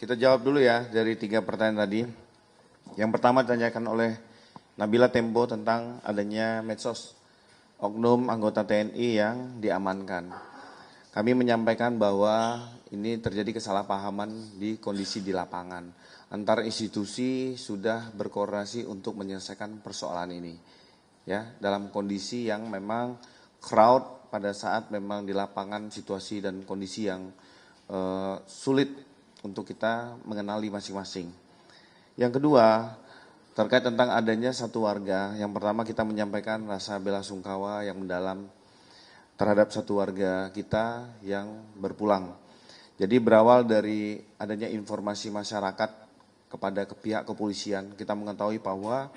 Kita jawab dulu ya dari 3 pertanyaan tadi. Yang pertama ditanyakan oleh Nabila Tempo tentang adanya medsos oknum anggota TNI yang diamankan. Kami menyampaikan bahwa ini terjadi kesalahpahaman di kondisi di lapangan. Antar institusi sudah berkoordinasi untuk menyelesaikan persoalan ini. Ya, dalam kondisi yang memang crowd pada saat memang di lapangan situasi dan kondisi yang sulit untuk kita mengenali masing-masing. Yang kedua, terkait tentang adanya satu warga, yang pertama kita menyampaikan rasa bela sungkawa yang mendalam terhadap satu warga kita yang berpulang. Jadi berawal dari adanya informasi masyarakat kepada pihak kepolisian, kita mengetahui bahwa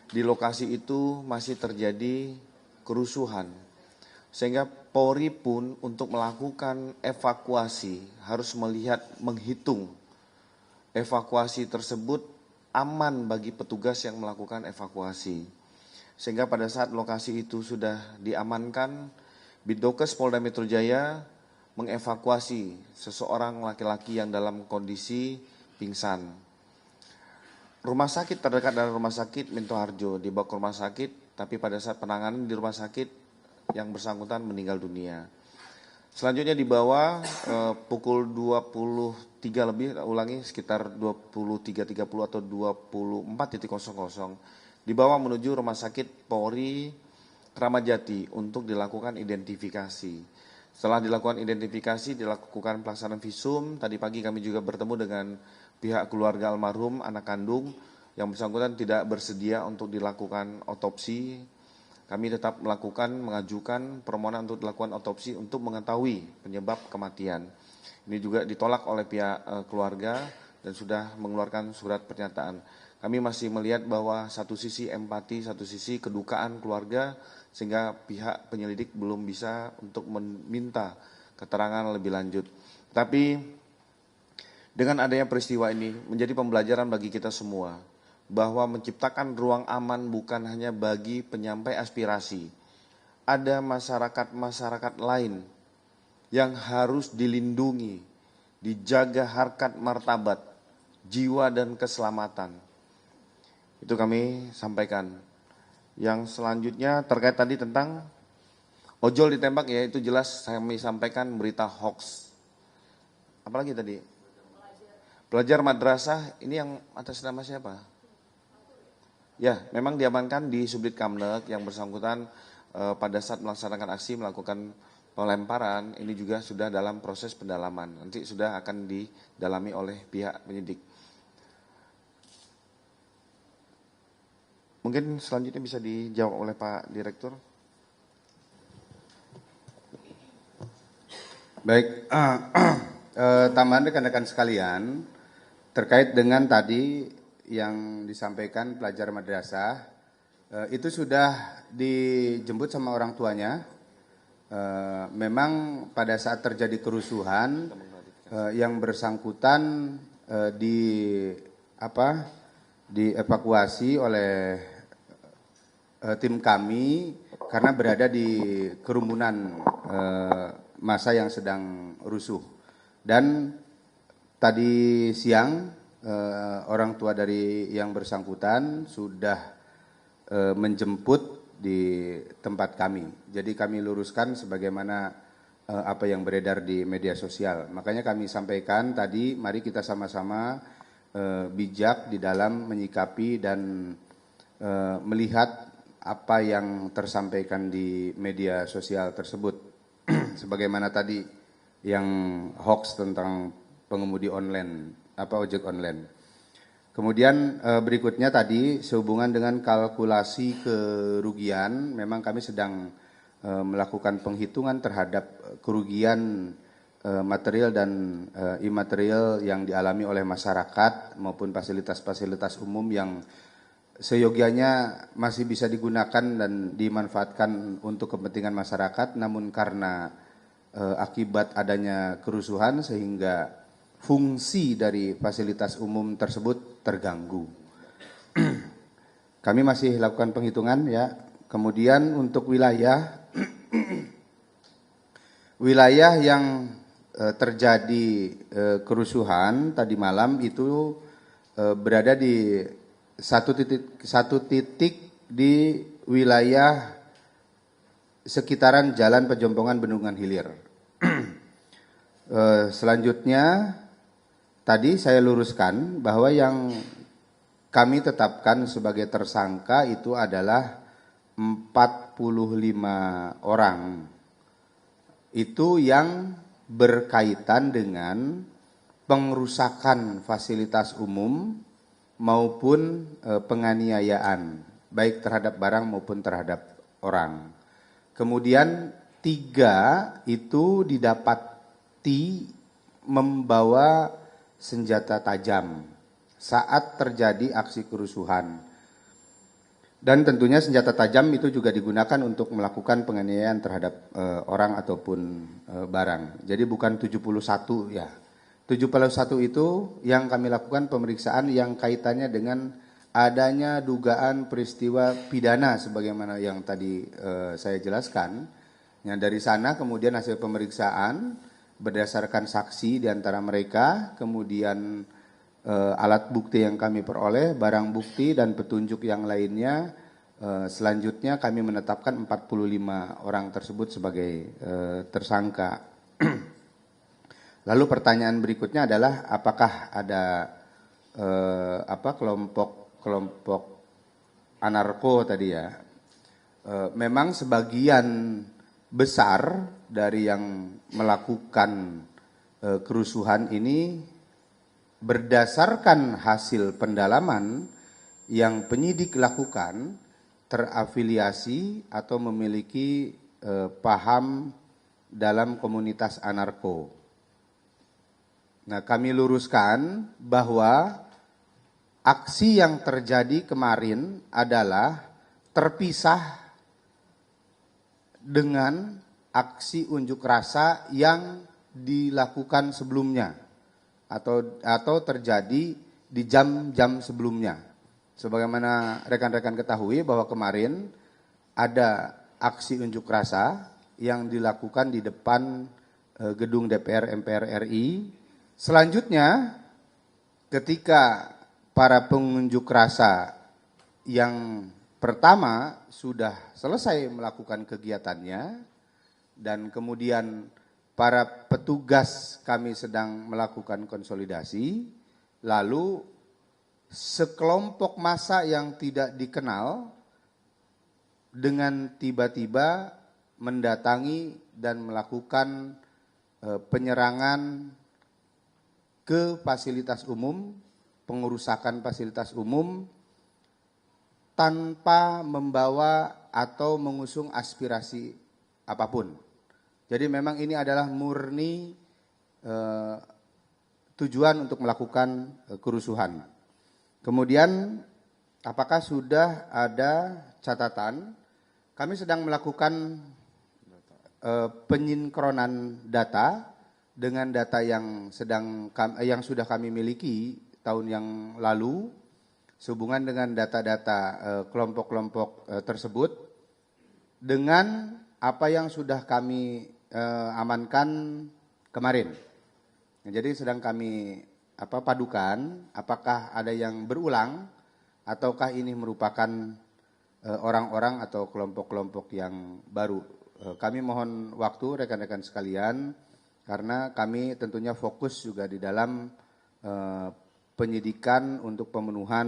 di lokasi itu masih terjadi kerusuhan. Sehingga Polri pun untuk melakukan evakuasi harus menghitung evakuasi tersebut aman bagi petugas yang melakukan evakuasi. Sehingga pada saat lokasi itu sudah diamankan, Bitdokes Polda Metro Jaya mengevakuasi seseorang laki-laki yang dalam kondisi pingsan. Rumah sakit terdekat dari rumah sakit Minto Harjo dibawa ke rumah sakit, tapi pada saat penanganan di rumah sakit yang bersangkutan meninggal dunia. Selanjutnya dibawa pukul 23 lebih, ulangi sekitar 23.30 atau 24.00, dibawa menuju rumah sakit Polri Kramat Jati untuk dilakukan identifikasi. Setelah dilakukan identifikasi, dilakukan pelaksanaan visum. Tadi pagi kami juga bertemu dengan pihak keluarga almarhum, anak kandung yang bersangkutan tidak bersedia untuk dilakukan otopsi. Kami tetap mengajukan permohonan untuk dilakukan otopsi untuk mengetahui penyebab kematian. Ini juga ditolak oleh pihak keluarga dan sudah mengeluarkan surat pernyataan. Kami masih melihat bahwa satu sisi empati, satu sisi kedukaan keluarga, sehingga pihak penyelidik belum bisa untuk meminta keterangan lebih lanjut. Tapi dengan adanya peristiwa ini menjadi pembelajaran bagi kita semua, bahwa menciptakan ruang aman bukan hanya bagi penyampai aspirasi. Ada masyarakat-masyarakat lain yang harus dilindungi, dijaga harkat martabat, jiwa dan keselamatan. Itu kami sampaikan. Yang selanjutnya terkait tadi tentang ojol ditembak, ya itu jelas kami sampaikan berita hoax. Apalagi tadi? Pelajar madrasah, ini yang atas nama siapa? Ya, memang diamankan di Subdit Kamlek yang bersangkutan pada saat melaksanakan aksi melakukan pelemparan. Ini juga sudah dalam proses pendalaman. Nanti sudah akan didalami oleh pihak penyidik. Mungkin selanjutnya bisa dijawab oleh Pak Direktur. Baik, tambahan rekan-rekan sekalian, terkait dengan tadi yang disampaikan pelajar madrasah, itu sudah dijemput sama orang tuanya. Memang pada saat terjadi kerusuhan, yang bersangkutan dievakuasi oleh tim kami karena berada di kerumunan massa yang sedang rusuh. Dan tadi siang orang tua dari yang bersangkutan sudah menjemput di tempat kami. Jadi kami luruskan sebagaimana apa yang beredar di media sosial. Makanya kami sampaikan tadi, mari kita sama-sama bijak di dalam menyikapi dan melihat apa yang tersampaikan di media sosial tersebut. Sebagaimana tadi yang hoax tentang pengemudi online, ojek online. Kemudian berikutnya tadi sehubungan dengan kalkulasi kerugian, memang kami sedang melakukan penghitungan terhadap kerugian material dan imaterial yang dialami oleh masyarakat maupun fasilitas-fasilitas umum yang seyogianya masih bisa digunakan dan dimanfaatkan untuk kepentingan masyarakat, namun karena akibat adanya kerusuhan sehingga fungsi dari fasilitas umum tersebut terganggu. Kami masih lakukan penghitungan ya. Kemudian untuk wilayah yang terjadi kerusuhan tadi malam itu berada di satu titik di wilayah sekitaran Jalan Pejompongan Bendungan Hilir. Selanjutnya tadi saya luruskan bahwa yang kami tetapkan sebagai tersangka itu adalah 45 orang. Itu yang berkaitan dengan pengrusakan fasilitas umum maupun penganiayaan, baik terhadap barang maupun terhadap orang. Kemudian 3 itu didapati membawa senjata tajam saat terjadi aksi kerusuhan. Dan tentunya senjata tajam itu juga digunakan untuk melakukan penganiayaan terhadap orang ataupun barang. Jadi bukan 71 ya. 71 itu yang kami lakukan pemeriksaan yang kaitannya dengan adanya dugaan peristiwa pidana sebagaimana yang tadi saya jelaskan. Yang dari sana kemudian hasil pemeriksaan berdasarkan saksi di antara mereka, kemudian alat bukti yang kami peroleh, barang bukti dan petunjuk yang lainnya, selanjutnya kami menetapkan 45 orang tersebut sebagai tersangka. Lalu pertanyaan berikutnya adalah apakah ada kelompok anarko tadi ya. Memang sebagian besar dari yang melakukan kerusuhan ini berdasarkan hasil pendalaman yang penyidik lakukan terafiliasi atau memiliki paham dalam komunitas anarko. Nah, kami luruskan bahwa aksi yang terjadi kemarin adalah terpisah dengan aksi unjuk rasa yang dilakukan sebelumnya atau terjadi di jam-jam sebelumnya. Sebagaimana rekan-rekan ketahui bahwa kemarin ada aksi unjuk rasa yang dilakukan di depan gedung DPR MPR RI. Selanjutnya ketika para pengunjuk rasa yang pertama sudah selesai melakukan kegiatannya dan kemudian para petugas kami sedang melakukan konsolidasi, lalu sekelompok massa yang tidak dikenal dengan tiba-tiba mendatangi dan melakukan penyerangan ke fasilitas umum, pengerusakan fasilitas umum tanpa membawa atau mengusung aspirasi apapun. Jadi memang ini adalah murni tujuan untuk melakukan kerusuhan. Kemudian apakah sudah ada catatan? Kami sedang melakukan penyinkronan data dengan data yang sudah kami miliki tahun yang lalu sehubungan dengan data-data kelompok-kelompok tersebut dengan apa yang sudah kami amankan kemarin. Jadi sedang kami padukan apakah ada yang berulang ataukah ini merupakan orang-orang atau kelompok-kelompok yang baru. Kami mohon waktu rekan-rekan sekalian karena kami tentunya fokus juga di dalam penyidikan untuk pemenuhan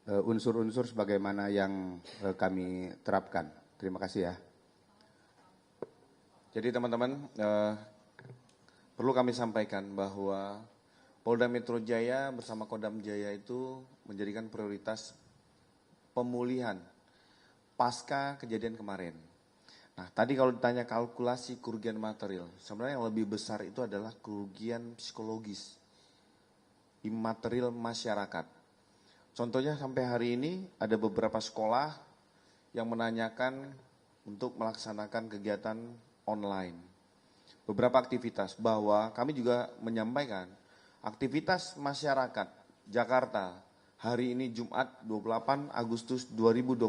unsur-unsur sebagaimana yang kami terapkan. Terima kasih ya. Jadi teman-teman, perlu kami sampaikan bahwa Polda Metro Jaya bersama Kodam Jaya itu menjadikan prioritas pemulihan pasca kejadian kemarin. Nah, tadi kalau ditanya kalkulasi kerugian material, sebenarnya yang lebih besar itu adalah kerugian psikologis, imaterial masyarakat. Contohnya sampai hari ini ada beberapa sekolah yang menanyakan untuk melaksanakan kegiatan online. Beberapa aktivitas bahwa kami juga menyampaikan aktivitas masyarakat Jakarta hari ini Jumat 28 Agustus 2026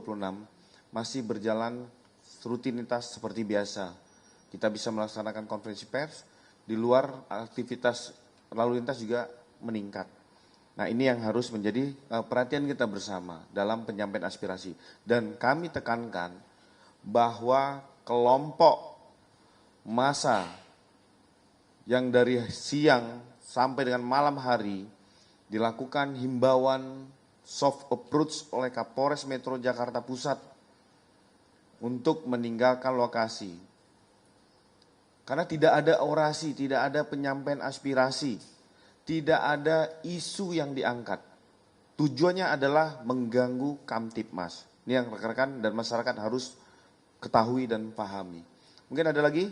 masih berjalan rutinitas seperti biasa. Kita bisa melaksanakan konferensi pers, di luar aktivitas lalu lintas juga meningkat. Nah, ini yang harus menjadi perhatian kita bersama dalam penyampaian aspirasi. Dan kami tekankan bahwa kelompok massa yang dari siang sampai dengan malam hari dilakukan himbauan soft approach oleh Kapolres Metro Jakarta Pusat untuk meninggalkan lokasi. Karena tidak ada orasi, tidak ada penyampaian aspirasi, tidak ada isu yang diangkat. Tujuannya adalah mengganggu Kamtibmas. Ini yang rekan-rekan dan masyarakat harus ketahui dan pahami. Mungkin ada lagi?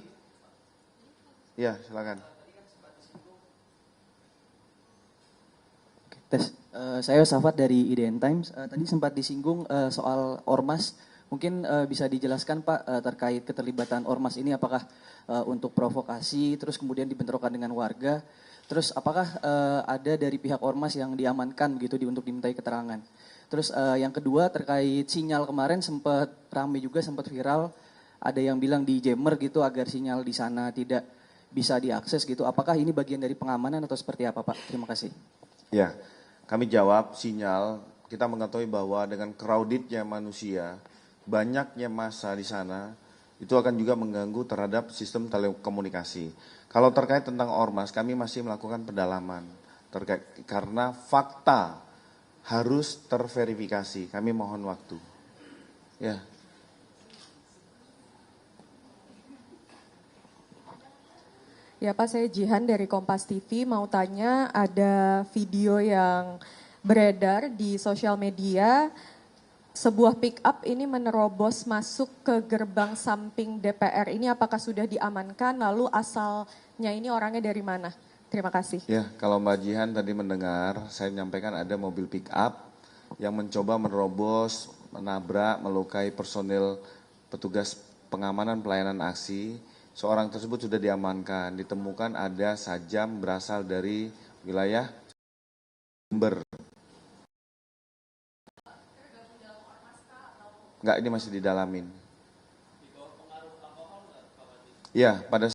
Ya, silakan. Saya Safat dari IDN Times. Tadi sempat disinggung soal ormas. Mungkin bisa dijelaskan Pak terkait keterlibatan ormas ini apakah untuk provokasi, terus kemudian dibentrokan dengan warga, terus apakah ada dari pihak ormas yang diamankan gitu untuk dimintai keterangan. Terus yang kedua terkait sinyal kemarin sempat ramai juga, sempat viral, ada yang bilang di jammer gitu agar sinyal di sana tidak bisa diakses gitu. Apakah ini bagian dari pengamanan atau seperti apa Pak? Terima kasih. Ya, kami jawab sinyal, kita mengetahui bahwa dengan crowdednya manusia, banyaknya massa di sana, itu akan juga mengganggu terhadap sistem telekomunikasi. Kalau terkait tentang ormas, kami masih melakukan pendalaman terkait karena fakta harus terverifikasi. Kami mohon waktu. Ya. Ya Pak, saya Jihan dari Kompas TV mau tanya, ada video yang beredar di sosial media. Sebuah pick up ini menerobos masuk ke gerbang samping DPR. Ini apakah sudah diamankan? Lalu asalnya ini orangnya dari mana? Terima kasih. Ya, kalau Mbak Jihan tadi mendengar, saya menyampaikan ada mobil pick up yang mencoba menerobos, menabrak, melukai personil petugas pengamanan pelayanan aksi. Seorang tersebut sudah diamankan. Ditemukan ada sajam berasal dari wilayah Jember. Enggak, ini masih didalamin. Iya, pada